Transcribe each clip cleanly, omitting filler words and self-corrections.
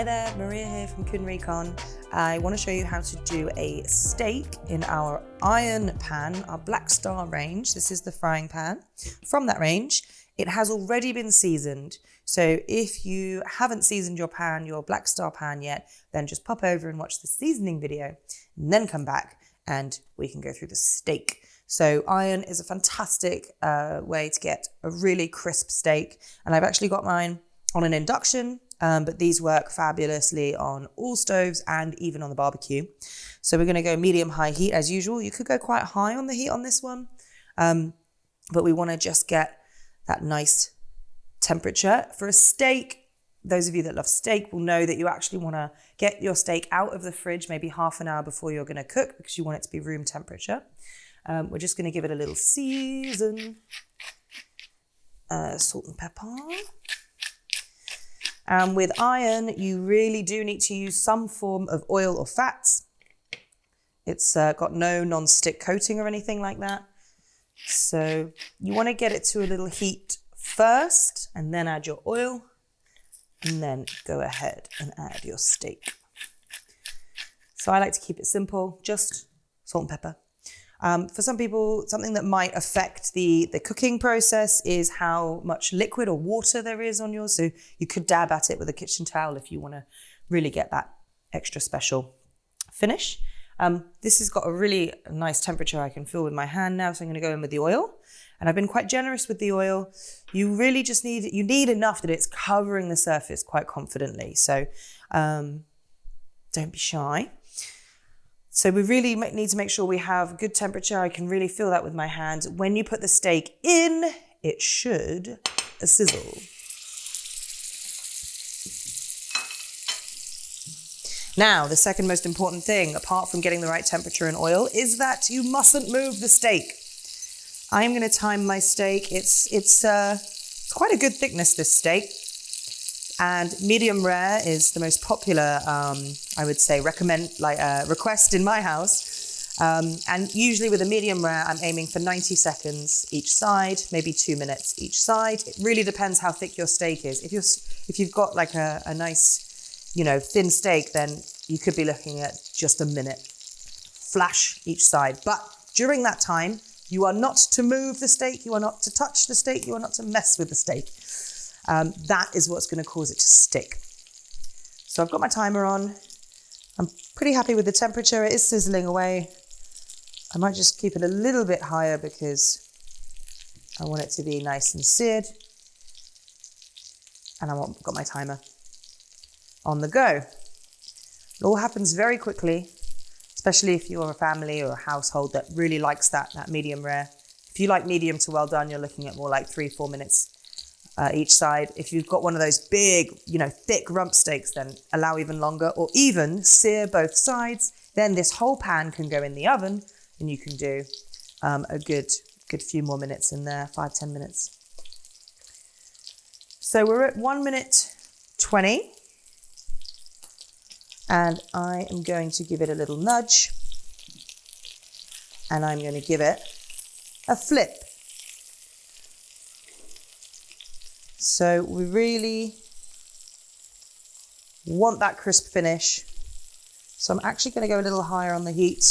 Hi there, Maria here from KUHN RIKON. I want to show you how to do a steak in our iron pan, our Black Star range. This is the frying pan. From that range, it has already been seasoned. So if you haven't seasoned your pan, your Black Star pan yet, then just pop over and watch the seasoning video and then come back and we can go through the steak. So iron is a fantastic way to get a really crisp steak. And I've actually got mine on an induction, but these work fabulously on all stoves and even on the barbecue. So we're gonna go medium-high heat as usual. You could go quite high on the heat on this one, but we wanna just get that nice temperature. For a steak, those of you that love steak will know that you actually wanna get your steak out of the fridge maybe half an hour before you're gonna cook because you want it to be room temperature. We're just gonna give it a little season. Salt and pepper. And with iron, you really do need to use some form of oil or fats. It's got no non-stick coating or anything like that. So you want to get it to a little heat first and then add your oil and then go ahead and add your steak. So I like to keep it simple, just salt and pepper. For some people, something that might affect the cooking process is how much liquid or water there is on yours. So you could dab at it with a kitchen towel if you want to really get that extra special finish. This has got a really nice temperature I can feel with my hand now. So I'm going to go in with the oil. And I've been quite generous with the oil. You really just need enough that it's covering the surface quite confidently. So don't be shy. So we really need to make sure we have good temperature. I can really feel that with my hand. When you put the steak in, it should sizzle. Now, the second most important thing, apart from getting the right temperature and oil, is that you mustn't move the steak. I'm going to time my steak. It's quite a good thickness, this steak. And medium rare is the most popular, I would say, request in my house. And usually with a medium rare, I'm aiming for 90 seconds each side, maybe 2 minutes each side. It really depends how thick your steak is. If you've got like a nice, thin steak, then you could be looking at just a minute. Flash each side. But during that time, you are not to move the steak. You are not to touch the steak. You are not to mess with the steak. That is what's going to cause it to stick. So I've got my timer on. I'm pretty happy with the temperature. It is sizzling away. I might just keep it a little bit higher because I want it to be nice and seared. And I've got my timer on the go. It all happens very quickly, especially if you're a family or a household that really likes that medium rare. If you like medium to well done, you're looking at more like 3-4 minutes each side. If you've got one of those big, thick rump steaks, then allow even longer, or even sear both sides. Then this whole pan can go in the oven and you can do a good few more minutes in there, 5-10 minutes. So we're at 1 minute 20 and I am going to give it a little nudge and I'm going to give it a flip. So we really want that crisp finish. So I'm actually going to go a little higher on the heat.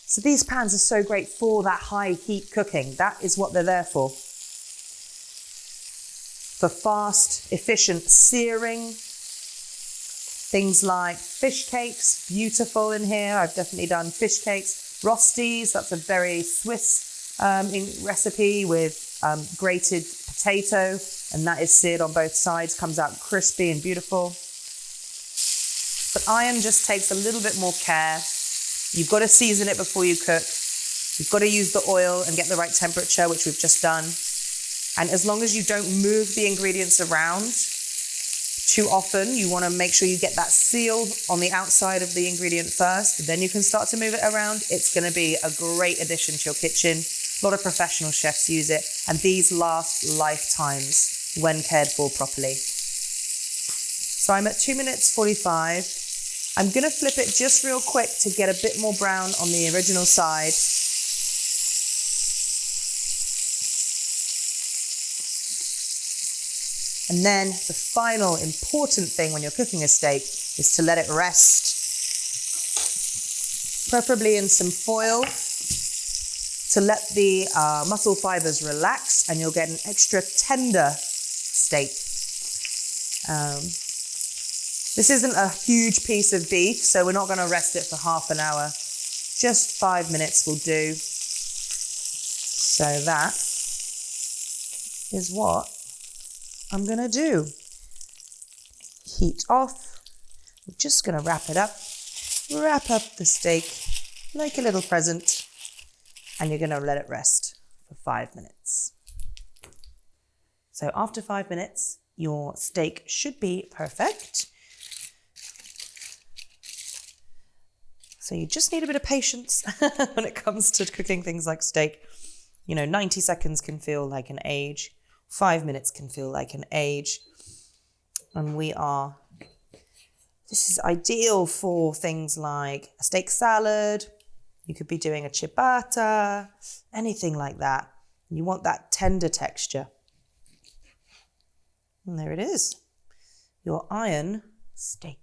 So these pans are so great for that high heat cooking. That is what they're there for. For fast, efficient searing. Things like fish cakes, beautiful in here. I've definitely done fish cakes. Rosties, that's a very Swiss recipe with grated potato, and that is seared on both sides, comes out crispy and beautiful. But iron just takes a little bit more care. You've got to season it before you cook. You've got to use the oil and get the right temperature, which we've just done. And as long as you don't move the ingredients around too often, you want to make sure you get that seal on the outside of the ingredient first, then you can start to move it around. It's going to be a great addition to your kitchen. A lot of professional chefs use it, and these last lifetimes when cared for properly. So I'm at 2 minutes 45. I'm going to flip it just real quick to get a bit more brown on the original side. And then the final important thing when you're cooking a steak is to let it rest, preferably in some foil, to let the muscle fibers relax, and you'll get an extra tender steak. This isn't a huge piece of beef, so we're not going to rest it for half an hour. Just 5 minutes will do. So that is what I'm going to do. Heat off. We're just going to wrap it up. Wrap up the steak like a little present, and you're going to let it rest for 5 minutes. So after 5 minutes, your steak should be perfect. So you just need a bit of patience when it comes to cooking things like steak. 90 seconds can feel like an age. 5 minutes can feel like an age. And this is ideal for things like a steak salad. You could be doing a ciabatta, anything like that. You want that tender texture. And there it is, your iron steak.